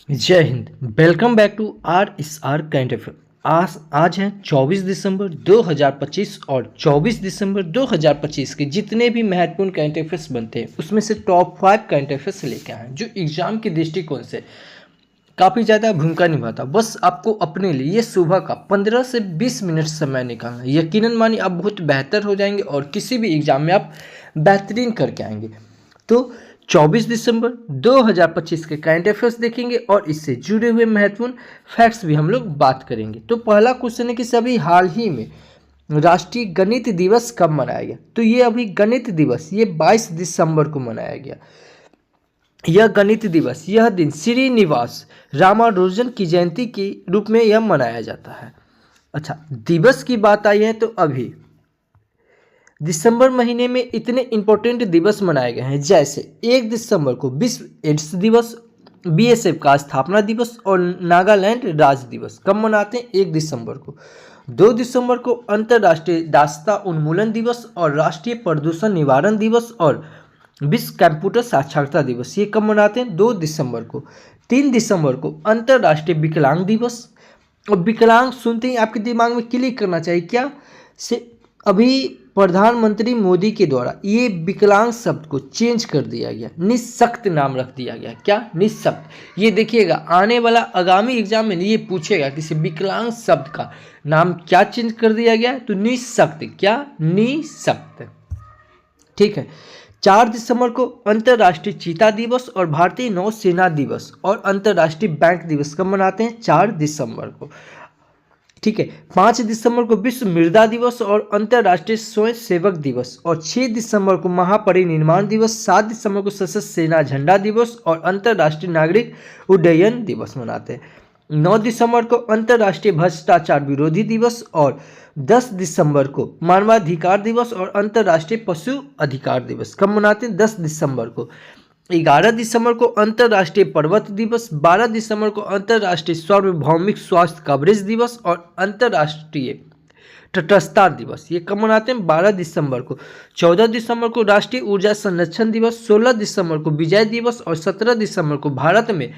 जय हिंद। Welcome back to RSR current affair. आज है 24 दिसंबर 2025 और 24 दिसंबर 2025 के जितने भी महत्वपूर्ण करंट अफेयर्स बनते हैं उसमें से टॉप 5 करंट अफेयर्स लेके आए हैं जो एग्जाम के दृष्टिकोण से काफ़ी ज़्यादा भूमिका निभाता। बस आपको अपने लिए ये सुबह का 15 से 20 मिनट समय निकालना, यकीनन मानिए आप बहुत बेहतर हो जाएंगे और किसी भी एग्जाम में आप बेहतरीन करके आएंगे। तो 24 दिसंबर 2025 के करंट अफेयर्स देखेंगे और इससे जुड़े हुए महत्वपूर्ण फैक्ट्स भी हम लोग बात करेंगे। तो पहला क्वेश्चन है कि सभी हाल ही में राष्ट्रीय गणित दिवस कब मनाया गया। तो ये अभी गणित दिवस ये 22 दिसंबर को मनाया गया। यह गणित दिवस यह दिन श्रीनिवास रामानुजन की जयंती के रूप में यह मनाया जाता है। अच्छा, दिवस की बात आई है तो अभी दिसंबर महीने में इतने इंपॉर्टेंट दिवस मनाए गए हैं, जैसे 1 दिसंबर को विश्व एड्स दिवस, BSF का स्थापना दिवस और नागालैंड राज्य दिवस। कब मनाते हैं? 1 दिसंबर को। 2 दिसंबर को अंतर्राष्ट्रीय दास्ता उन्मूलन दिवस और राष्ट्रीय प्रदूषण निवारण दिवस और विश्व कंप्यूटर साक्षरता दिवस। ये कब मनाते हैं? 2 दिसंबर को। 3 दिसंबर को अंतर्राष्ट्रीय विकलांग दिवस। और विकलांग सुनते ही आपके दिमाग में क्लिक करना चाहिए क्या से अभी प्रधानमंत्री मोदी के द्वारा ये विकलांग शब्द को चेंज कर दिया गया, निःशक्त नाम रख दिया गया। क्या? निःशक्त। ये देखिएगा आने वाला आगामी एग्जाम में ये पूछेगा कि विकलांग शब्द का नाम क्या चेंज कर दिया गया, तो निःशक्त। क्या? निःशक्त। ठीक है। 4 दिसंबर को अंतर्राष्ट्रीय चीता दिवस और भारतीय नौसेना दिवस और अंतर्राष्ट्रीय बैंक दिवस कब मनाते हैं? 4 दिसंबर को। ठीक है। 5 दिसंबर को विश्व मृदा दिवस और अंतर्राष्ट्रीय स्वयं सेवक दिवस और 6 दिसंबर को महापरिनिर्वाण दिवस, 7 दिसंबर को सशस्त्र सेना झंडा दिवस और अंतर्राष्ट्रीय नागरिक उड्डयन दिवस मनाते हैं। 9 दिसंबर को अंतर्राष्ट्रीय भ्रष्टाचार विरोधी दिवस और 10 दिसंबर को मानवाधिकार दिवस और अंतर्राष्ट्रीय पशु अधिकार दिवस। कब मनाते हैं? 10 दिसंबर को। 11 दिसंबर को अंतर्राष्ट्रीय पर्वत दिवस, 12 दिसंबर को अंतर्राष्ट्रीय सार्वभौमिक स्वास्थ्य कवरेज दिवस और अंतर्राष्ट्रीय तटस्थता दिवस। ये कब मनाते हैं? 12 दिसंबर को। 14 दिसंबर को राष्ट्रीय ऊर्जा संरक्षण दिवस, 16 दिसंबर को विजय दिवस और 17 दिसंबर को भारत में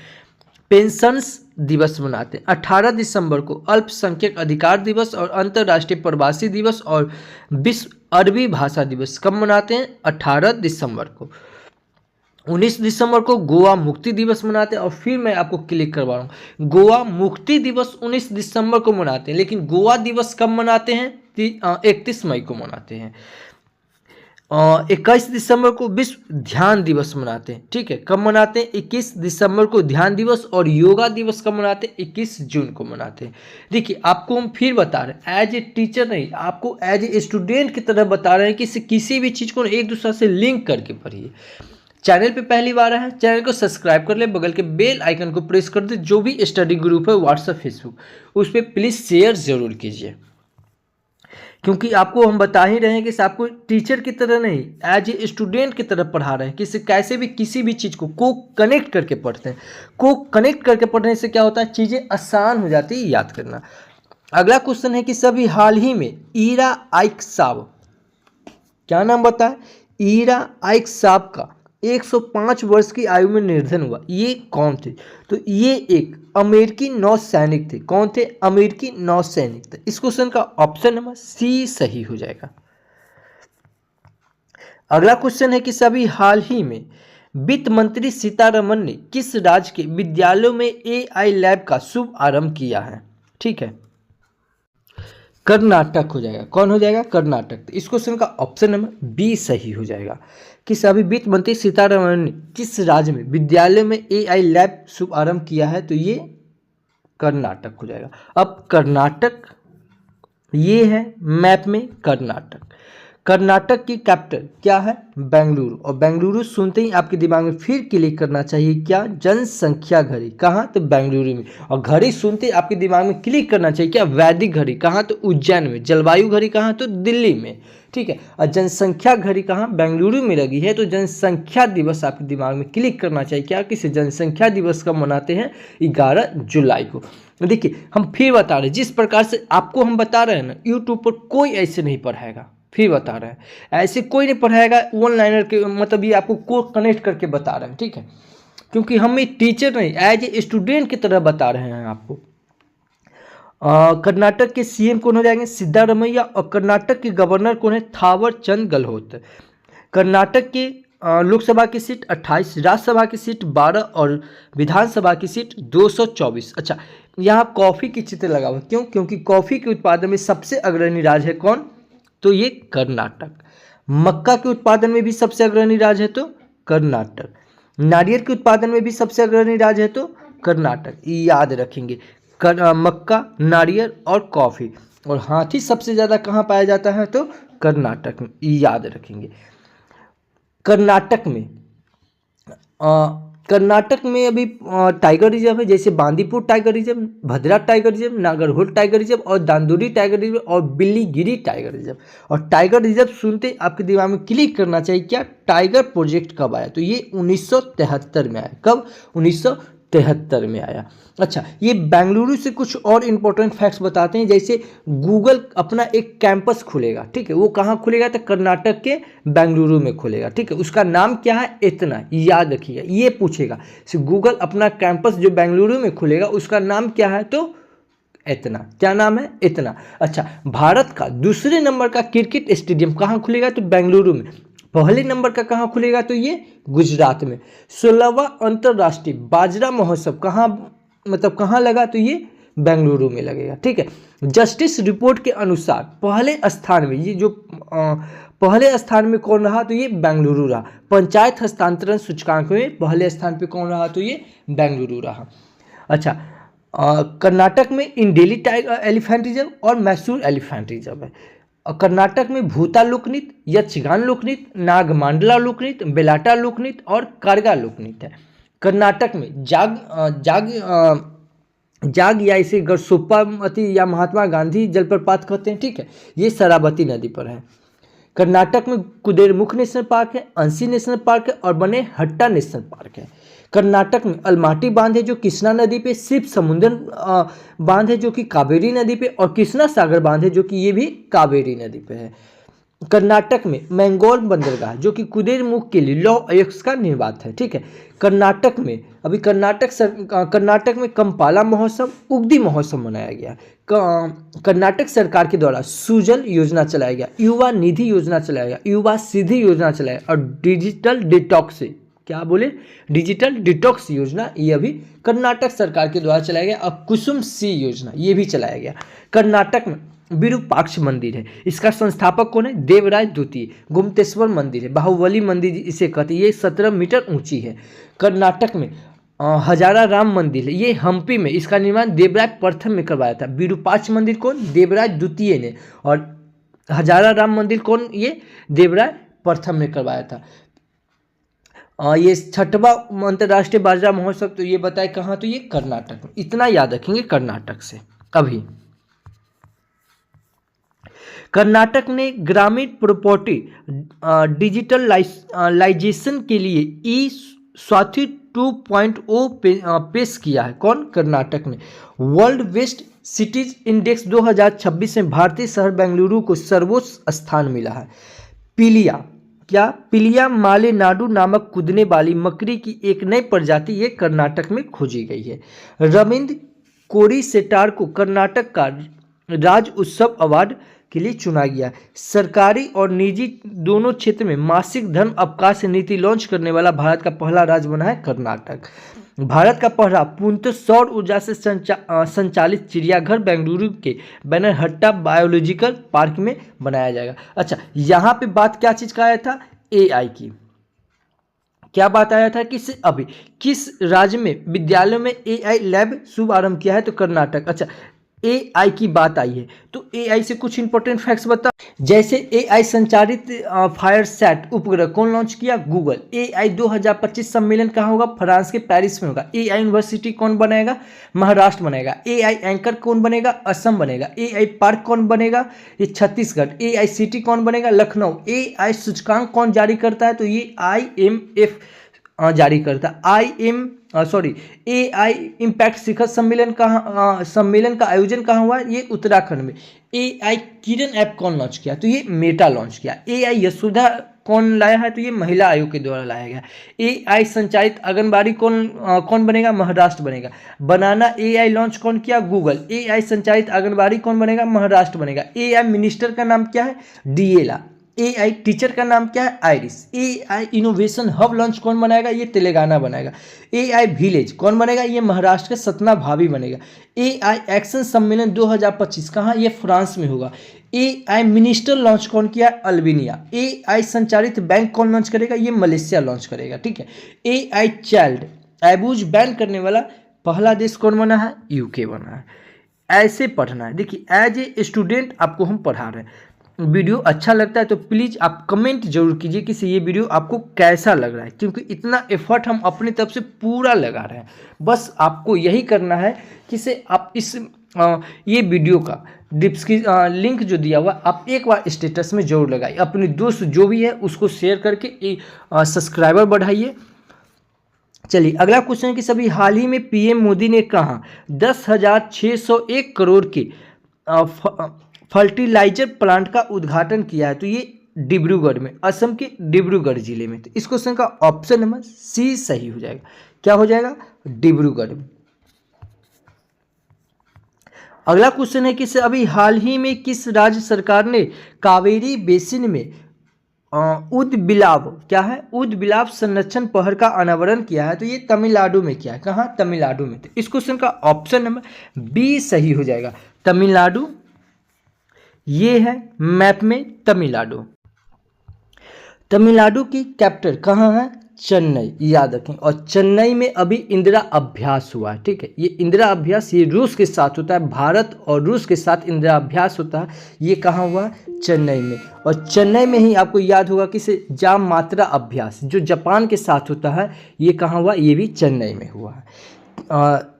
पेंशन्स दिवस मनाते हैं। 18 दिसंबर को अल्पसंख्यक अधिकार दिवस और अंतर्राष्ट्रीय प्रवासी दिवस और विश्व अरबी भाषा दिवस। कब मनाते हैं? 18 दिसंबर को। 19 दिसंबर को गोवा मुक्ति दिवस मनाते हैं। और फिर मैं आपको क्लिक करवा रहा हूँ, गोवा मुक्ति दिवस 19 दिसंबर को मनाते हैं, लेकिन गोवा दिवस कब मनाते हैं? 31 मई को मनाते हैं। 21 दिसंबर को विश्व ध्यान दिवस मनाते हैं। ठीक है। कब मनाते हैं? 21 दिसंबर को ध्यान दिवस। और योगा दिवस कब मनाते हैं? 21 जून को मनाते हैं। देखिए आपको हम फिर बता रहे हैं, एज ए टीचर नहीं, आपको एज ए स्टूडेंट की तरह बता रहे हैं कि किसी भी चीज़ को एक दूसरे से लिंक करके पढ़िए। चैनल पे पहली बार आए हैं, चैनल को सब्सक्राइब कर ले, बगल के बेल आइकन को प्रेस कर दे। जो भी स्टडी ग्रुप है व्हाट्सएप फेसबुक उस पर प्लीज़ शेयर जरूर कीजिए, क्योंकि आपको हम बता ही रहे हैं कि आपको टीचर की तरह नहीं, एज ए स्टूडेंट की तरह पढ़ा रहे हैं कि कैसे भी किसी भी चीज़ को कनेक्ट करके पढ़ते हैं। को कनेक्ट करके पढ़ने से क्या होता है, चीज़ें आसान हो जाती है याद करना। अगला क्वेश्चन है कि सभी हाल ही में ईरा आइक साहब, क्या नाम बताए? ईरा आइक साहब का 105 वर्ष की आयु में निधन हुआ। ये कौन थे? तो ये एक अमेरिकी नौसैनिक थे। कौन थे? अमेरिकी नौसैनिक थे। इस क्वेश्चन का ऑप्शन नंबर सी सही हो जाएगा। अगला क्वेश्चन है कि सभी हाल ही में वित्त मंत्री सीतारमन ने किस राज्य के विद्यालयों में AI लैब का शुभ आरंभ किया है? ठीक है, कर्नाटक हो जाएगा। कौन हो जाएगा? कर्नाटक। तो इस क्वेश्चन का ऑप्शन नंबर बी सही हो जाएगा कि सभी वित्त मंत्री सीतारमण ने किस राज्य में विद्यालय में AI लैब शुभ आरंभ किया है? तो ये कर्नाटक हो जाएगा। अब कर्नाटक ये है मैप में कर्नाटक। कर्नाटक की कैपिटल क्या है? बेंगलुरु। और बेंगलुरु सुनते ही आपके दिमाग में फिर क्लिक करना चाहिए क्या? जनसंख्या घड़ी। कहाँ? तो बेंगलुरु में। और घड़ी सुनते ही आपके दिमाग में क्लिक करना चाहिए क्या? वैदिक घड़ी। कहाँ? तो उज्जैन में। जलवायु घड़ी कहाँ? तो दिल्ली में। ठीक है। और जनसंख्या घड़ी कहाँ? बेंगलुरु में लगी है। तो जनसंख्या दिवस आपके दिमाग में क्लिक करना चाहिए क्या? किसी जनसंख्या दिवस कब मनाते हैं? 11 जुलाई को। देखिए हम फिर बता रहे हैं, जिस प्रकार से आपको हम बता रहे हैं ना, यूट्यूब पर कोई ऐसे नहीं पढ़ाएगा। फिर बता रहे हैं, ऐसे कोई नहीं पढ़ाएगा वन लाइनर के, मतलब ये आपको को कनेक्ट करके बता रहे हैं। ठीक है। क्योंकि हम एक टीचर नहीं, एज ए स्टूडेंट की तरह बता रहे हैं आपको। कर्नाटक के सीएम कौन हो जाएंगे? सिद्धारमैया। और कर्नाटक के गवर्नर कौन है? थावर चंद गहलोत। कर्नाटक के लोकसभा की सीट 28, राज्यसभा की सीट 12 और विधानसभा की सीट 224। अच्छा, यहाँ कॉफ़ी की चित्र लगा हुआ, क्यों? क्योंकि कॉफ़ी के उत्पादन में सबसे अग्रणी राज्य है कौन? तो ये कर्नाटक। मक्का के उत्पादन में भी सबसे अग्रणी राज्य है तो कर्नाटक। नारियल के उत्पादन में भी सबसे अग्रणी राज्य है तो कर्नाटक। याद रखेंगे, मक्का, नारियल और कॉफ़ी। और हाथी सबसे ज़्यादा कहाँ पाया जाता है? तो कर्नाटक में। याद रखेंगे। कर्नाटक में अभी टाइगर रिजर्व है, जैसे Bandipur tiger reserve, Bhadra tiger reserve, Nagarhole tiger reserve और दांदुरी टाइगर रिजर्व और बिल्लीगिरी टाइगर रिजर्व। और टाइगर रिजर्व सुनते आपके दिमाग में क्लिक करना चाहिए क्या? टाइगर प्रोजेक्ट कब आया? तो ये 1973 में आया। कब? 1973 में आया। अच्छा, ये बेंगलुरु से कुछ और इम्पोर्टेंट फैक्ट्स बताते हैं। जैसे गूगल अपना एक कैंपस खुलेगा, ठीक है, वो कहाँ खुलेगा? तो कर्नाटक के बेंगलुरु में खुलेगा, ठीक है। उसका नाम क्या है? इतना। याद रखिएगा, ये पूछेगा। गूगल अपना कैंपस जो बेंगलुरु में खुलेगा उसका नाम क्या है? तो इतना। क्या नाम है? इतना। अच्छा, भारत का दूसरे नंबर का क्रिकेट स्टेडियम कहाँ खुलेगा? तो बेंगलुरु में। पहले नंबर का कहाँ खुलेगा? तो ये गुजरात में। 16वां अंतर्राष्ट्रीय बाजरा महोत्सव कहाँ लगा? तो ये बेंगलुरु में लगेगा, ठीक है। जस्टिस रिपोर्ट के अनुसार पहले स्थान में ये जो पहले स्थान में कौन रहा? तो ये बेंगलुरु रहा। पंचायत हस्तांतरण सूचकांक में पहले स्थान पे कौन रहा? तो ये बेंगलुरु रहा। अच्छा, कर्नाटक में इंडेली टाइगर एलिफेंट रिजर्व और मैसूर एलिफेंट रिजर्व है। कर्नाटक में भूता लोकनृत्य, यक्षगान लोकनृत्य, नागमांडला लोकनृत्य, बेलाटा लोकनृत्य और कारगा लोकनृत्य है। कर्नाटक में जाग या इसे गरसोप्पामती या महात्मा गांधी जलप्रपात कहते हैं, ठीक है, ये शरावती नदी पर है। कर्नाटक में कुदेरमुख नेशनल पार्क है, अंसी नेशनल पार्क है और बने हट्टा नेशनल पार्क है। कर्नाटक में अलमाटी बांध है जो कृष्णा नदी पे, शिव समुद्र बांध है जो कि कावेरी नदी पे, और कृष्णा सागर बांध है जो कि ये भी कावेरी नदी पे है। कर्नाटक में मैंगलोर बंदरगाह जो कि कुदेरमुख के लिए लौह अयस्क का निर्वात है, ठीक है। कर्नाटक में अभी कर्नाटक में कंपाला महोत्सव, उगदी महोत्सव मनाया गया। कर्नाटक सरकार के द्वारा सुजल योजना चलाया गया, युवा निधि योजना चलाया गया, युवा सीधी योजना चलाया गया और डिजिटल डिटॉक्स, क्या बोले, डिजिटल डिटॉक्स योजना ये अभी कर्नाटक सरकार के द्वारा चलाया गया। और कुसुम सी योजना ये भी चलाया गया। कर्नाटक में विरूपाक्ष मंदिर है, इसका संस्थापक कौन है? देवराज द्वितीय। गुप्तेश्वर मंदिर है, बाहुबली मंदिर इसे कहते हैं, ये 17 मीटर ऊंची है। कर्नाटक में हजारा राम मंदिर है, ये हम्पी में, इसका निर्माण देवराज प्रथम में करवाया था। विरूपाक्ष मंदिर कौन? देवराज द्वितीय ने। और हजारा राम मंदिर कौन? ये देवराज प्रथम ने करवाया था। ये 6वां अंतर्राष्ट्रीय बाजरा महोत्सव तो ये बताए कहाँ? तो ये कर्नाटक में। इतना याद रखेंगे कर्नाटक से। अभी कर्नाटक ने ग्रामीण प्रॉपर्टी डिजिटलाइजेशन के लिए ई स्वाति 2.0 पेश किया है। कौन? कर्नाटक ने। वर्ल्ड बेस्ट सिटीज इंडेक्स 2026 में भारतीय शहर बेंगलुरु को सर्वोच्च स्थान मिला है। पिलिया मालेनाडु नामक कूदने वाली मकड़ी की एक नई प्रजाति ये कर्नाटक में खोजी गई है। रविंद्र कोरीसेटार को कर्नाटक का राज्य उत्सव अवार्ड के लिए चुना गया। सरकारी और निजी दोनों क्षेत्र में मासिक धर्म अवकाश नीति लॉन्च करने वाला भारत का पहला राज्य बना है कर्नाटक। भारत का पहला पूर्णतः सौर ऊर्जा से संचालित चिड़ियाघर बेंगलुरु के बैनरहट्टा बायोलॉजिकल पार्क में बनाया जाएगा। अच्छा, यहाँ पे बात क्या चीज़ का आया था? एआई की। क्या बात आया था? किस राज्य में विद्यालयों में एआई लैब शुभारंभ किया है? तो कर्नाटक। अच्छा, एआई की बात आई है तो एआई से कुछ इंपॉर्टेंट फैक्ट्स बता। जैसे एआई संचालित फायरसैट उपग्रह कौन लॉन्च किया? गूगल। एआई 2025 सम्मेलन कहाँ होगा? फ्रांस के पेरिस में होगा। एआई यूनिवर्सिटी कौन बनाएगा? महाराष्ट्र बनेगा। एआई एंकर कौन बनेगा? असम बनेगा। एआई पार्क कौन बनेगा? ये छत्तीसगढ़। एआई सिटी कौन बनेगा? लखनऊ। एआई सूचकांक कौन जारी करता है? तो ये IMF जारी करता है। एआई इम्पैक्ट शिखर सम्मेलन का आयोजन कहाँ हुआ? ये उत्तराखंड में। एआई किरण ऐप कौन लॉन्च किया? तो ये मेटा लॉन्च किया। एआई यशोदा कौन लाया है, तो ये महिला आयोग के द्वारा लाया गया। AI संचालित आंगनबाड़ी कौन बनेगा, महाराष्ट्र बनेगा। बनाना AI लॉन्च कौन किया, गूगल। AI संचालित आंगनबाड़ी कौन बनेगा, महाराष्ट्र बनेगा। AI मिनिस्टर का नाम क्या है, DLA। AI टीचर का नाम क्या है, iris. AI innovation hub launch कौन बनाएगा, ये तेलंगाना बनाएगा। AI विलेज कौन बनेगा, ये महाराष्ट्र का सतना भाभी बनेगा। AI एक्शन सम्मेलन 2025 कहाँ, ये फ्रांस में होगा। AI मिनिस्टर लॉन्च कौन किया, अल्बानिया। AI संचालित बैंक कौन लॉन्च करेगा, ये मलेशिया लॉन्च करेगा, ठीक है। AI चाइल्ड एबूज बैन करने वाला पहला देश कौन बना है, UK बना है। ऐसे पढ़ना है। देखिए एज ए स्टूडेंट आपको हम पढ़ा रहे हैं, वीडियो अच्छा लगता है तो प्लीज़ आप कमेंट जरूर कीजिए कि ये वीडियो आपको कैसा लग रहा है, क्योंकि इतना एफर्ट हम अपनी तरफ से पूरा लगा रहे हैं। बस आपको यही करना है कि से आप इस ये वीडियो का डिस्क्रिप्शन लिंक जो दिया हुआ आप एक बार स्टेटस में जरूर लगाइए, अपने दोस्त जो भी है उसको शेयर करके सब्सक्राइबर बढ़ाइए। चलिए अगला क्वेश्चन है कि सभी हाल ही में PM मोदी ने कहा 10,601 करोड़ के फर्टिलाइजर प्लांट का उद्घाटन किया है, तो ये डिब्रूगढ़ में, असम के डिब्रूगढ़ जिले में। तो इस क्वेश्चन का ऑप्शन नंबर C सही हो जाएगा। क्या हो जाएगा, डिब्रूगढ़ में। अगला क्वेश्चन है कि अभी हाल ही में किस राज्य सरकार ने कावेरी बेसिन में उदबिलाव, क्या है, उदबिलाव संरक्षण पहर का अनावरण किया है, तो ये तमिलनाडु में किया है। कहाँ, तमिलनाडु में। तो इस क्वेश्चन का ऑप्शन नंबर B सही हो जाएगा, तमिलनाडु। ये है मैप में तमिलनाडु। तमिलनाडु की कैपिटल कहाँ है, चेन्नई, याद रखें। और चेन्नई में अभी इंदिरा अभ्यास हुआ है, ठीक है। ये इंदिरा अभ्यास ये रूस के साथ होता है, भारत और रूस के साथ इंदिरा अभ्यास होता है। ये कहाँ हुआ, चेन्नई में। और चेन्नई में ही आपको याद होगा कि से जाम मात्रा अभ्यास जो जापान के साथ होता है, ये कहाँ हुआ, ये भी चेन्नई में हुआ है।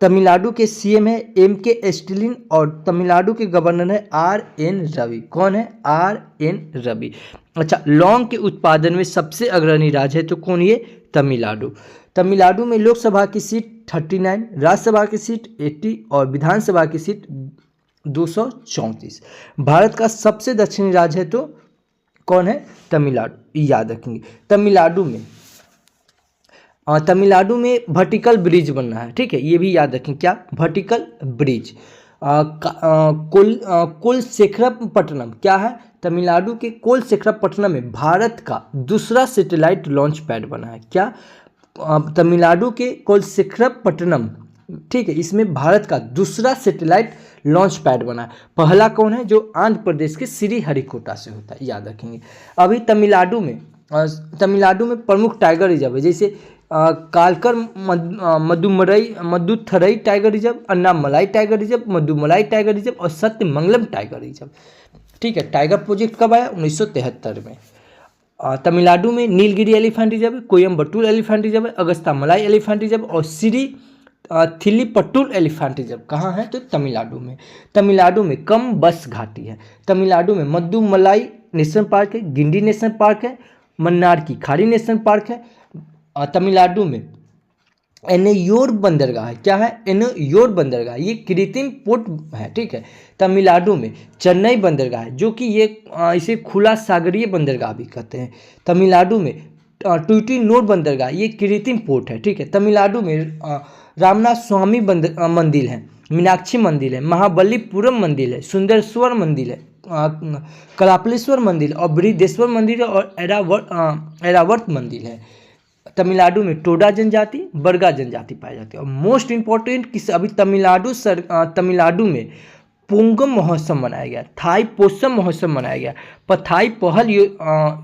तमिलनाडु के CM है MK स्टालिन और तमिलनाडु के गवर्नर है RN रवि। कौन है, RN रवि। अच्छा, लौंग के उत्पादन में सबसे अग्रणी राज्य है, तो कौन, ये तमिलनाडु। तमिलनाडु में लोकसभा की सीट 39, राज्यसभा की सीट 80 और विधानसभा की सीट 234। भारत का सबसे दक्षिणी राज्य है तो कौन है, तमिलनाडु, याद रखेंगे। तमिलनाडु में वर्टिकल ब्रिज बनना है, ठीक है, ये भी याद रखें। क्या, वर्टिकल ब्रिज। कुलशेखरपट्टनम क्या है, तमिलनाडु के कुलशेखरपट्टनम में भारत का दूसरा सैटेलाइट लॉन्च पैड बना है। क्या, तमिलनाडु के कुलशेखरपट्टनम, ठीक है, इसमें भारत का दूसरा सैटेलाइट लॉन्च पैड बना है। पहला कौन है, जो आंध्र प्रदेश के श्रीहरिकोटा से होता है, याद रखेंगे। अभी तमिलनाडु में प्रमुख टाइगर रिजर्व है, जैसे Kalakad Mundanthurai tiger reserve, Anamalai tiger reserve, Mudumalai tiger reserve और सत्यमंगलम टाइगर रिजर्व, ठीक है। टाइगर प्रोजेक्ट कब आया, 1973 में। तमिलनाडु में Nilgiri elephant reserve, Coimbatore elephant reserve, Agasthyamalai elephant reserve और श्री थिलीपट्टुर एलिफेंट रिजर्व कहाँ है, तो तमिलनाडु में। तमिलनाडु में कम बस घाटी है। तमिलनाडु में मदुमलाई नेशनल पार्क है, गिंडी नेशनल पार्क है, मन्नार की खाड़ी नेशनल पार्क है। तमिलनाडु में एन्नोर बंदरगाह है। क्या है, एन्नोर बंदरगाह, ये कृत्रिम पोर्ट है, ठीक है। तमिलनाडु में चेन्नई बंदरगाह है, जो कि ये इसे खुला सागरीय बंदरगाह भी कहते हैं। तमिलनाडु में टुटीनोर बंदरगाह, ये कृत्रिम पोर्ट है, ठीक है। तमिलनाडु में रामनाथ स्वामी मंदिर है, मीनाक्षी मंदिर है, महाबलीपुरम मंदिर है, सुंदरेश्वर मंदिर है, कलापलेश्वर मंदिर और बृहदेश्वर मंदिर और ऐरावत मंदिर है। तमिलनाडु में टोडा जनजाति, बरगा जनजाति पाई जाती है। और मोस्ट इंपॉर्टेंट किस, अभी तमिलनाडु में पोंगम महोत्सव मनाया गया, थाई पोसम महोत्सव मनाया गया, पथाई पहल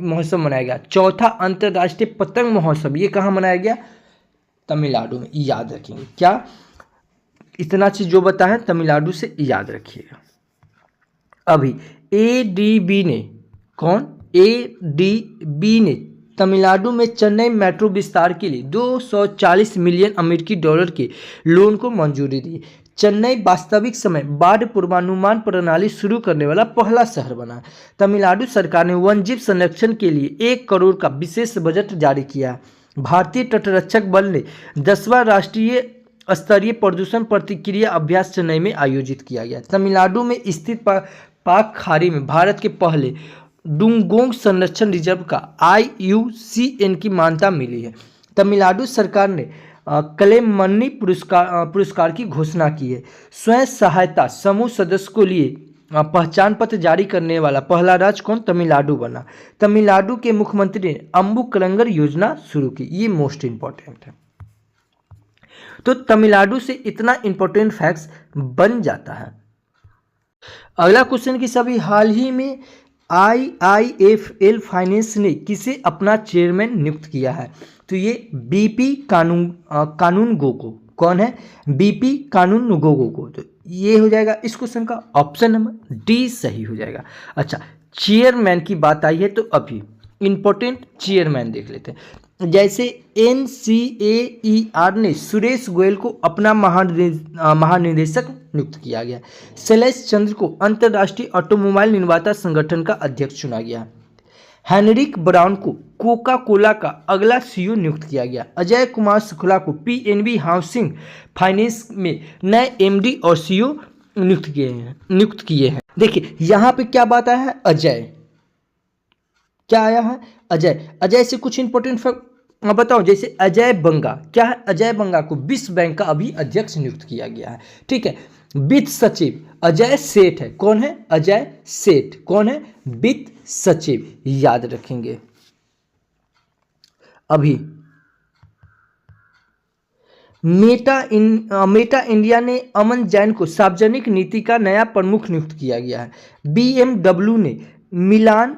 महोत्सव मनाया गया, चौथा अंतर्राष्ट्रीय पतंग महोत्सव, ये कहाँ मनाया गया, तमिलनाडु में, याद रखेंगे। क्या, इतना चीज जो बता है तमिलनाडु से याद रखिएगा। अभी ADB ने, कौन, ADB ने तमिलनाडु में चेन्नई मेट्रो विस्तार के लिए 240 मिलियन अमेरिकी डॉलर के लोन को मंजूरी दी। चेन्नई वास्तविक समय बाढ़ पूर्वानुमान प्रणाली शुरू करने वाला पहला शहर बना। तमिलनाडु सरकार ने वन्यजीव संरक्षण के लिए 1 करोड़ का विशेष बजट जारी किया। भारतीय तटरक्षक बल ने 10वां राष्ट्रीय स्तरीय प्रदूषण प्रतिक्रिया अभ्यास चेन्नई में आयोजित किया गया। तमिलनाडु में स्थित पाक खाड़ी में भारत के पहले डुंगोंग संरक्षण रिजर्व का IUCN की मान्यता मिली है। तमिलनाडु सरकार ने कलेमन्नी पुरस्कार की घोषणा की है। स्वयं सहायता समूह सदस्य को लिए पहचान पत्र जारी करने वाला पहला राज्य कौन? तमिलनाडु बना। तमिलनाडु के मुख्यमंत्री ने अम्बुकलंगर योजना शुरू की। ये मोस्ट इंपॉर्टेंट है। तो तमिलनाडु से इतना इंपॉर्टेंट फैक्ट्स बन जाता है। अगला क्वेश्चन की सभी हाल ही में IIFL फाइनेंस ने किसे अपना चेयरमैन नियुक्त किया है? तो ये BP कानूनगो को। कौन है? BP कानूनगो को। तो ये हो जाएगा इस क्वेश्चन का ऑप्शन नंबर डी सही हो जाएगा। अच्छा, चेयरमैन की बात आई है तो अभी इंपॉर्टेंट चेयरमैन देख लेते हैं। जैसे NCAER ने सुरेश गोयल को अपना महानिदेशक नियुक्त किया गया। शैलेश चंद्र को अंतर्राष्ट्रीय ऑटोमोबाइल निर्माता संगठन का अध्यक्ष चुना गया। हेनरिक ब्राउन को कोका कोला का अगला CEO नियुक्त किया गया। अजय कुमार शुक्ला को PNB हाउसिंग फाइनेंस में नए MD और CEO नियुक्त किए हैं। देखिए यहाँ पे क्या बात आया है? अजय। क्या आया है? अजय से कुछ इंपॉर्टेंट फैक्ट बताओ। जैसे अजय बंगा, क्या है? अजय बंगा को विश्व बैंक का अभी अध्यक्ष नियुक्त किया गया है। ठीक है। वित्त सचिव अजय सेठ है। कौन है? अजय सेठ। कौन है? वित्त सचिव। याद रखेंगे। अभी मेटा इंडिया ने अमन जैन को सार्वजनिक नीति का नया प्रमुख नियुक्त किया गया है। BMW ने मिलान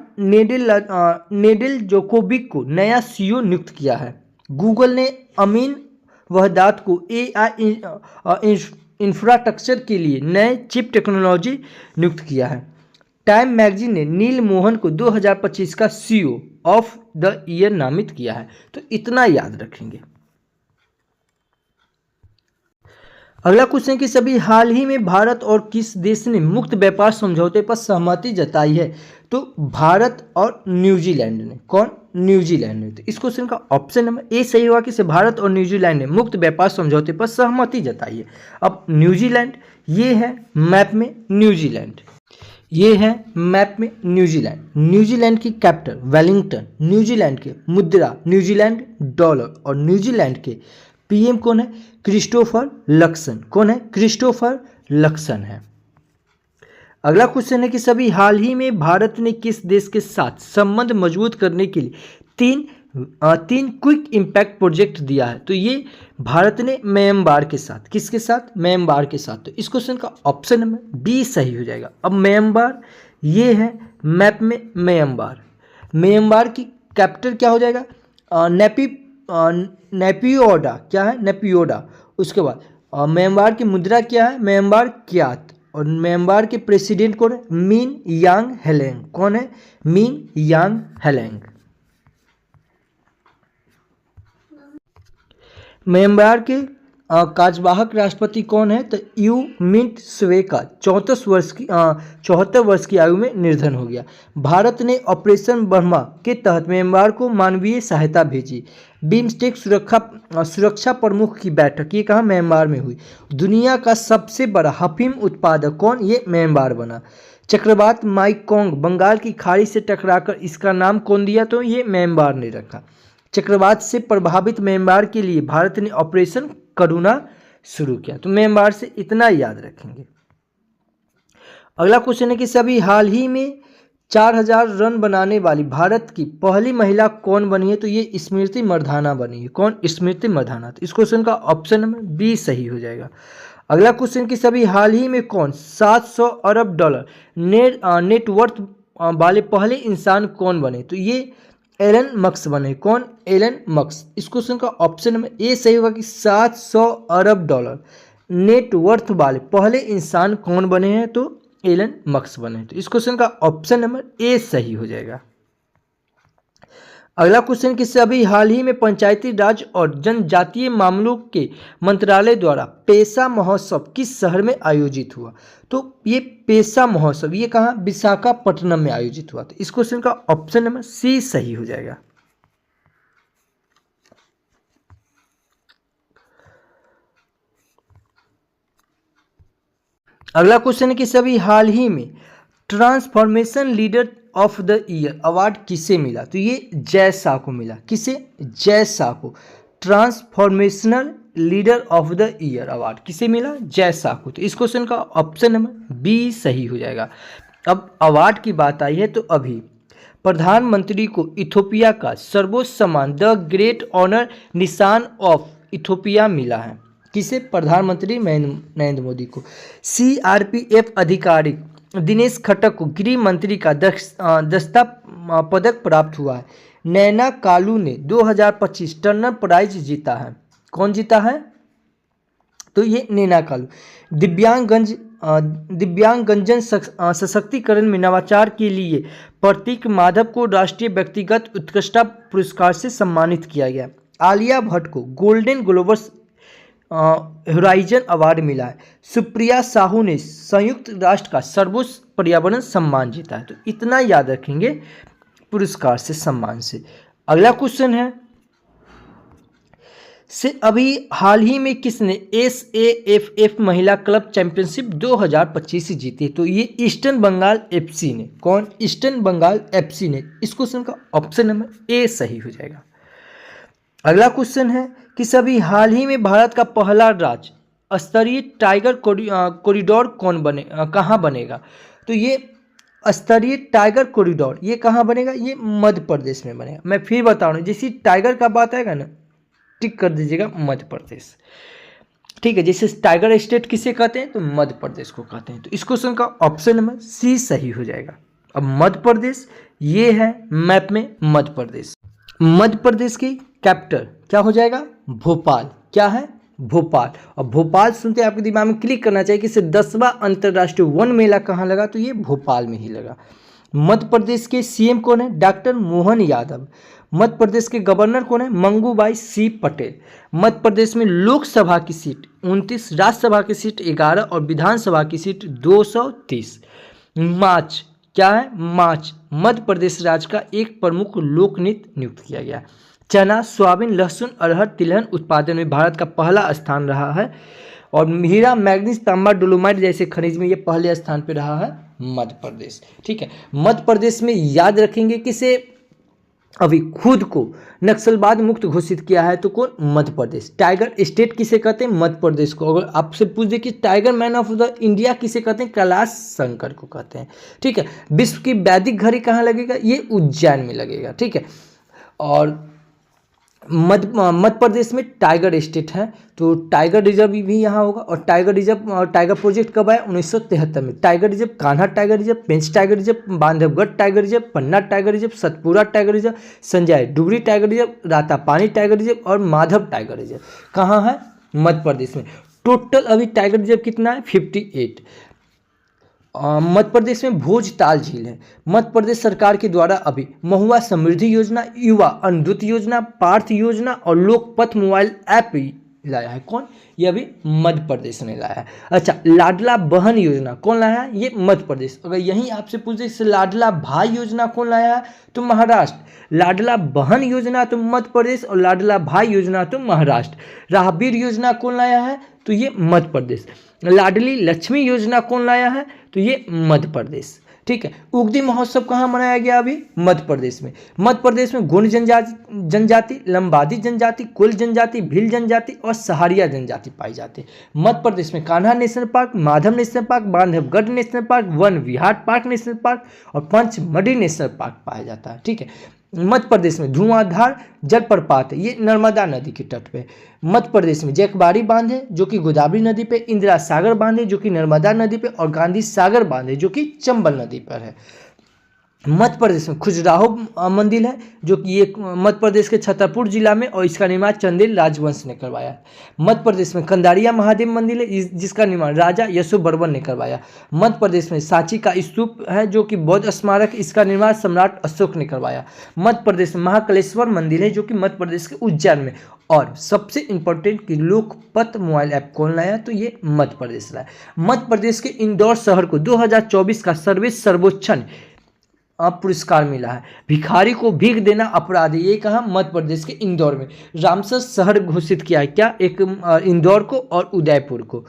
नेडेलजोकोविक को नया CEO नियुक्त किया है। गूगल ने अमीन वहदात को AI इंफ्रास्ट्रक्चर के लिए नए चिप टेक्नोलॉजी नियुक्त किया है। टाइम मैगजीन ने नील मोहन को 2025 का CEO ऑफ द ईयर नामित किया है। तो इतना याद रखेंगे। अगला क्वेश्चन की सभी हाल ही में भारत और किस देश ने मुक्त व्यापार समझौते पर सहमति जताई है? तो भारत और न्यूजीलैंड ने। कौन? न्यूजीलैंड ने। तो इस क्वेश्चन का ऑप्शन नंबर ए सही होगा कि भारत और न्यूजीलैंड ने मुक्त व्यापार समझौते पर सहमति जताई है। अब न्यूजीलैंड ये है मैप में न्यूजीलैंड, ये है मैप में न्यूजीलैंड। न्यूजीलैंड की कैपिटल वेलिंगटन, न्यूजीलैंड के मुद्रा न्यूजीलैंड डॉलर और न्यूजीलैंड के PM कौन है? Christopher Luxon. कौन है? क्रिस्टोफर लक्सन है। अगला क्वेश्चन है कि सभी हाल ही में भारत ने किस देश के साथ संबंध मजबूत करने के लिए तीन क्विक इम्पैक्ट प्रोजेक्ट दिया है? तो ये भारत ने म्यांमार के साथ। किसके साथ? म्यांमार के साथ। तो इस क्वेश्चन का ऑप्शन नंबर बी सही हो जाएगा। अब म्यांमार ये है मैप में म्यांमार। म्यांमार की कैपिटल क्या हो जाएगा? नेपियोडा। क्या है? नेपियोडा। उसके बाद म्यांमार की मुद्रा क्या है? म्यांमार क्यात। और म्यांमार के प्रेसिडेंट कौन है? मिन यांग हेलेंग। कौन है? मिन यांग हेलेंग। म्यांमार के कार्यवाहक राष्ट्रपति कौन है? तो यू मिंट स्वे का 74 वर्ष की आयु में निधन हो गया। भारत ने ऑपरेशन बर्मा के तहत म्यांमार को मानवीय सहायता भेजी। बिम्स्टेक सुरक्षा प्रमुख की बैठक ये कहाँ? म्यांमार में हुई। दुनिया का सबसे बड़ा अफीम उत्पादक कौन? ये म्यांमार बना। चक्रवात माईकोंग बंगाल की खाड़ी से टकराकर इसका नाम कौन दिया? तो ये म्यांमार ने रखा। चक्रवात से प्रभावित म्यांमार के लिए भारत ने ऑपरेशन करुणा शुरू किया। तो म्यांमार से इतना याद रखेंगे। अगला क्वेश्चन है कि सभी हाल ही में 4000 रन बनाने वाली भारत की पहली महिला कौन बनी है? तो ये स्मृति मंधाना बनी है। कौन? स्मृति मंधाना। तो इस क्वेश्चन का ऑप्शन नंबर बी सही हो जाएगा। अगला क्वेश्चन कि सभी हाल ही में कौन 700 अरब डॉलर नेटवर्थ वाले पहले इंसान कौन बने? तो ये एलन मस्क बने। कौन? Elon Musk. इस क्वेश्चन का ऑप्शन नंबर ए सही होगा कि 700 अरब डॉलर नेटवर्थ वाले पहले इंसान कौन बने हैं? तो एलन मस्क बने। तो इस क्वेश्चन का ऑप्शन नंबर ए सही हो जाएगा। अगला क्वेश्चन कि सभी हाल ही में पंचायती राज और जनजातीय मामलों के मंत्रालय द्वारा पेशा महोत्सव किस शहर में आयोजित हुआ? तो ये पेशा महोत्सव ये कहाँ? विशाखापट्टनम में आयोजित हुआ। तो इस क्वेश्चन का ऑप्शन नंबर सी सही हो जाएगा। अगला क्वेश्चन है कि सभी हाल ही में transformation leader of the year award किसे मिला? तो ये जय शाह को मिला। किसे? जय शाह को। Transformational leader of the year award किसे मिला? जय शाह को। तो इस क्वेश्चन का ऑप्शन नंबर बी सही हो जाएगा। अब अवार्ड की बात आई है तो अभी प्रधानमंत्री को इथोपिया का सर्वोच्च सम्मान द ग्रेट ऑनर निशान ऑफ इथोपिया मिला है। किसे? प्रधानमंत्री नरेंद्र मोदी को। सीआरपीएफ अधिकारी दिनेश खट्टर को गृह मंत्री का दस्ता पदक प्राप्त हुआ है। नैना कालू ने 2025 टर्नर प्राइज जीता है। कौन जीता है? तो ये नैना कालू। दिव्यांगजन सशक्तिकरण में नवाचार के लिए प्रतीक माधव को राष्ट्रीय व्यक्तिगत उत्कृष्टता पुरस्कार से सम्मानित किया गया। आलिया भट्ट को गोल्डन ग्लोबस होराइजन अवार्ड मिला है। सुप्रिया साहू ने संयुक्त राष्ट्र का सर्वोच्च पर्यावरण सम्मान जीता है। तो इतना याद रखेंगे पुरस्कार से, सम्मान से। अगला क्वेश्चन है से अभी हाल ही में किसने SAFF महिला क्लब चैंपियनशिप 2025 जीती? तो ये ईस्टर्न बंगाल FC ने। कौन? ईस्टर्न बंगाल FC ने। इस क्वेश्चन का ऑप्शन नंबर ए सही हो जाएगा। अगला क्वेश्चन है कि सभी हाल ही में भारत का पहला राज्य स्तरीय टाइगर कॉरिडोर कहाँ बनेगा? तो ये स्तरीय टाइगर कॉरिडोर ये कहाँ बनेगा? ये मध्य प्रदेश में बनेगा। मैं फिर बता रहा हूँ, जैसे टाइगर का बात आएगा ना, टिक कर दीजिएगा मध्य प्रदेश। ठीक है, जैसे टाइगर स्टेट किसे कहते हैं? तो मध्य प्रदेश को कहते हैं। तो इस क्वेश्चन का ऑप्शन नंबर सी सही हो जाएगा। अब मध्य प्रदेश ये है मैप में मध्य प्रदेश। मध्य प्रदेश की कैपिटल क्या हो जाएगा? भोपाल। क्या है? भोपाल। और भोपाल सुनते आपके दिमाग में क्लिक करना चाहिए कि इसे 10वां अंतर्राष्ट्रीय वन मेला कहाँ लगा? तो ये भोपाल में ही लगा। मध्य प्रदेश के CM कौन है? डॉक्टर मोहन यादव। मध्य प्रदेश के गवर्नर कौन है? मंगूबाई सी पटेल। मध्य प्रदेश में लोकसभा की सीट 29, राज्यसभा की सीट 11 और विधानसभा की सीट 230। मार्च क्या है? मार्च मध्य प्रदेश राज्य का एक प्रमुख लोक नृत्य नियुक्त किया गया। चना, सोयाबीन, लहसुन, अरहर, तिलहन उत्पादन में भारत का पहला स्थान रहा है। और हीरा, मैग्नीज, तांबा, डोलोमाइट जैसे खनिज में ये पहले स्थान पे रहा है मध्य प्रदेश। ठीक है, मध्य प्रदेश में याद रखेंगे किसे अभी खुद को नक्सलवाद मुक्त घोषित किया है? तो कौन? मध्य प्रदेश। टाइगर स्टेट किसे कहते हैं? मध्य प्रदेश को। अगर आपसे पूछ दे कि tiger man of the India किसे कहते हैं? कैलाश शंकर को कहते हैं। ठीक है, विश्व की वैदिक घड़ी कहाँ लगेगा? ये उज्जैन में लगेगा। ठीक है, और मध्य प्रदेश में टाइगर स्टेट है तो टाइगर रिजर्व भी यहाँ होगा। और टाइगर रिजर्व और टाइगर प्रोजेक्ट कब आया? 1973 में। Tiger reserve Kanha tiger reserve, Pench tiger reserve, Bandhavgarh tiger reserve, Panna tiger reserve, Satpura tiger reserve, Sanjay Dubri tiger reserve, Ratapani tiger reserve और माधव टाइगर रिजर्व कहाँ है? मध्य प्रदेश में। टोटल अभी टाइगर रिजर्व कितना है? 58। मध्य प्रदेश में भोजताल झील है। मध्य प्रदेश सरकार के द्वारा अभी महुआ समृद्धि योजना, युवा अनुद्युत योजना, पार्थ योजना और लोकपथ मोबाइल ऐप लाया है। कौन? ये अभी मध्य प्रदेश ने लाया है। अच्छा, लाडला बहन योजना कौन लाया है? ये मध्य प्रदेश। अगर यहीं आपसे पूछे लाडला भाई योजना कौन लाया है? तो महाराष्ट्र। लाडला बहन योजना तो मध्य प्रदेश और लाडला भाई योजना तो महाराष्ट्र। राहबीर योजना कौन लाया है? तो ये मध्य प्रदेश। लाडली लक्ष्मी योजना कौन लाया है? तो ये मध्य प्रदेश। ठीक है, उगदी महोत्सव कहाँ मनाया गया? अभी मध्य प्रदेश में। मध्य प्रदेश में गोंड जनजाति, लंबादी जनजाति, कुल जनजाति, भील जनजाति और सहारिया जनजाति पाई जाती है। मध्य प्रदेश में Kanha national park, Madhav national park, Bandhavgarh national park, Van Vihar park national park और पंचमढ़ी नेशनल पार्क पाया जाता है। ठीक है, मध्य प्रदेश में धुआंधार जलप्रपात है, ये नर्मदा नदी के तट पे। मध्य प्रदेश में जैकबारी बांध है जो कि गोदावरी नदी पे, इंदिरा सागर बांध है जो कि नर्मदा नदी पे और गांधी सागर बांध है जो कि चंबल नदी पर है। मध्य प्रदेश में खजुराहो मंदिर है जो कि ये मध्य प्रदेश के छतरपुर जिला में और इसका निर्माण चंदेल राजवंश ने करवाया। मध्य प्रदेश में कंदारिया महादेव मंदिर है जिसका निर्माण राजा यशोवर्मन ने करवाया। मध्य प्रदेश में सांची का स्तूप है जो कि बौद्ध स्मारक, इसका निर्माण सम्राट अशोक ने करवाया। मध्य प्रदेश में महाकालेश्वर मंदिर है जो कि मध्य प्रदेश के उज्जैन में। और सबसे इंपॉर्टेंट कि लोकपथ मोबाइल ऐप कौन लाया? तो ये मध्य प्रदेश लाया। मध्य प्रदेश के इंदौर शहर को 2024 का सर्वोच्च पुरस्कार मिला है। भिखारी को भीख देना अपराध है, ये कहा मध्य प्रदेश के इंदौर में। रामसर शहर घोषित किया है क्या? एक इंदौर को और उदयपुर को।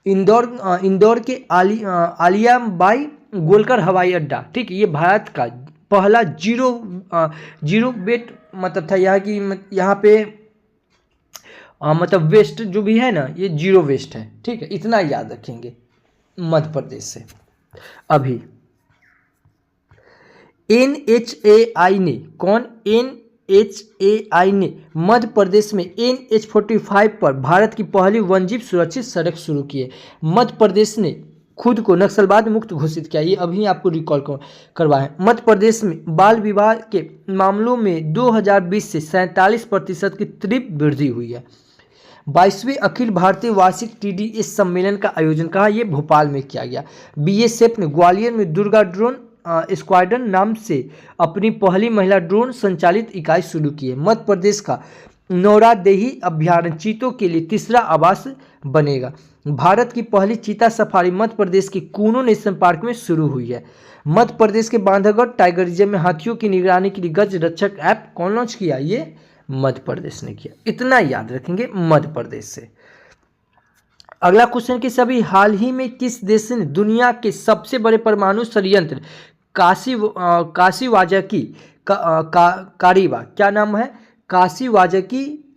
इंदौर के आलियाबाई गोलकर हवाई अड्डा, ठीक, ये भारत का पहला जीरो वेट मतलब था यहाँ पे मतलब वेस्ट जो भी है ना, ये जीरो वेस्ट है, ठीक है, इतना याद रखेंगे मध्य प्रदेश से। अभी NHAI ने NHAI ने मध्य प्रदेश में NH-45 पर भारत की पहली वनजीव सुरक्षित सड़क शुरू की है। मध्य प्रदेश ने खुद को नक्सलवाद मुक्त घोषित किया, ये अभी आपको रिकॉल करवाएं। मध्य प्रदेश में बाल विवाह के मामलों में 2020 से 47% की तीव्र वृद्धि हुई है। 22वें अखिल भारतीय वार्षिक TDS सम्मेलन का आयोजन कहा, ये भोपाल में किया गया। BSF ने ग्वालियर में दुर्गा ड्रोन स्क्वाड्रन नाम से अपनी पहली महिला ड्रोन संचालित इकाई शुरू की है। मध्य प्रदेश का नौरादेही अभ्यारण्य चीतों के लिए तीसरा आवास बनेगा। भारत की पहली चीता सफारी मध्य प्रदेश के कूनो नेशनल पार्क में शुरू हुई है। मध्य प्रदेश के बांधवगढ़ टाइगर रिजर्व में हाथियों की निगरानी के लिए गज रक्षक ऐप कौन लॉन्च किया, ये मध्य प्रदेश ने किया, इतना याद रखेंगे मध्य प्रदेश से। अगला क्वेश्चन कि सभी हाल ही में किस देश ने दुनिया के सबसे बड़े परमाणु संयंत्र काशीवाजा कारीबा, क्या नाम है, काशीवाजा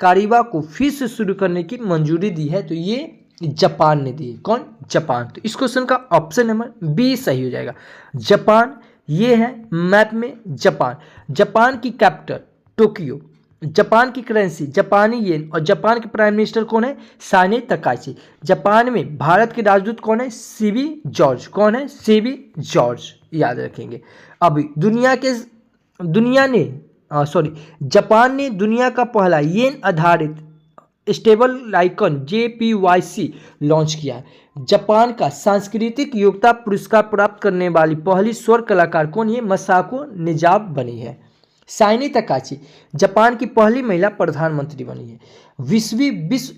कारीबा को फिर से शुरू करने की मंजूरी दी है, तो ये जापान ने दी है। कौन, जापान। तो इस क्वेश्चन का ऑप्शन नंबर बी सही हो जाएगा, जापान। ये है मैप में जापान। जापान की कैपिटल टोक्यो, जापान की करेंसी जापानी येन और जापान के प्राइम मिनिस्टर कौन है, साने तकाची। जापान में भारत के राजदूत कौन है, सीबी जॉर्ज। कौन है, सीबी जॉर्ज, याद रखेंगे। अभी जापान ने दुनिया का पहला येन आधारित स्टेबल आइकन JPYC लॉन्च किया है। जापान का सांस्कृतिक योग्यता पुरस्कार प्राप्त करने वाली पहली स्वर कलाकार कौन है, मसाको निजाब बनी है। साइने तकाची जापान की पहली महिला प्रधानमंत्री बनी है। विश्व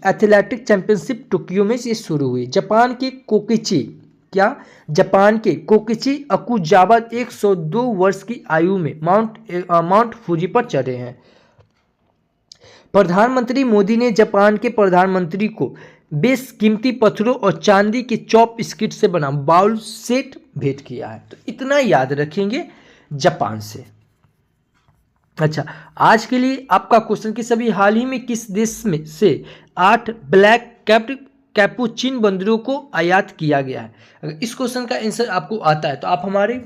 एथलेटिक चैंपियनशिप टोक्यो में से शुरू हुई। जापान के कोकिची अकुजावा 102 वर्ष की आयु में माउंट फूजी पर चढ़े हैं। प्रधानमंत्री मोदी ने जापान के प्रधानमंत्री को बेशकीमती पत्थरों और चांदी के चॉप स्किट से बना बाउल सेट भेंट किया है। तो इतना याद रखेंगे जापान से। अच्छा, आज के लिए आपका क्वेश्चन कि सभी हाल ही में किस देश में से 8 ब्लैक कैप्ड कैपुचिन बंदरों को आयात किया गया है। अगर इस क्वेश्चन का आंसर आपको आता है तो आप हमारे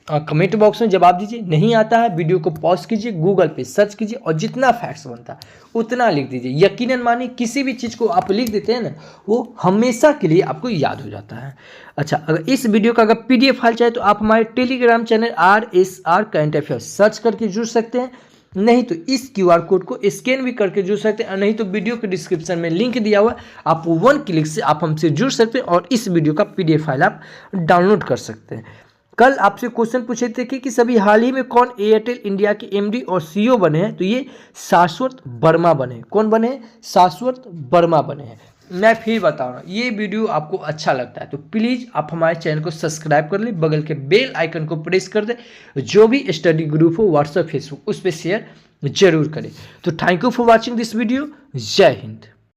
कमेंट बॉक्स में जवाब दीजिए। नहीं आता है, वीडियो को पॉज कीजिए, गूगल पे सर्च कीजिए और जितना फैक्ट्स बनता है उतना लिख दीजिए। यकीनन मानिए किसी भी चीज़ को आप लिख देते हैं ना, वो हमेशा के लिए आपको याद हो जाता है। अच्छा, अगर इस वीडियो का अगर PDF फाइल चाहिए तो आप हमारे Telegram channel RSR current affairs search करके जुड़ सकते हैं, नहीं तो इस QR कोड को स्कैन भी करके जुड़ सकते हैं, नहीं तो वीडियो के डिस्क्रिप्शन में लिंक दिया हुआ है, आप 1 क्लिक से आप हमसे जुड़ सकते हैं और इस वीडियो का PDF फाइल आप डाउनलोड कर सकते हैं। कल आपसे क्वेश्चन पूछे थे कि सभी हाल ही में कौन एयरटेल इंडिया के MD और CEO बने हैं, तो ये शाश्वत वर्मा बने। कौन बने हैं, शाश्वत वर्मा बने हैं। मैं फिर बता रहा हूँ, ये वीडियो आपको अच्छा लगता है तो प्लीज़ आप हमारे चैनल को सब्सक्राइब कर ले, बगल के बेल आइकन को प्रेस कर दे, जो भी स्टडी ग्रुप हो व्हाट्सएप फेसबुक उस पर शेयर जरूर करें। तो thank you for watching this video. जय हिंद।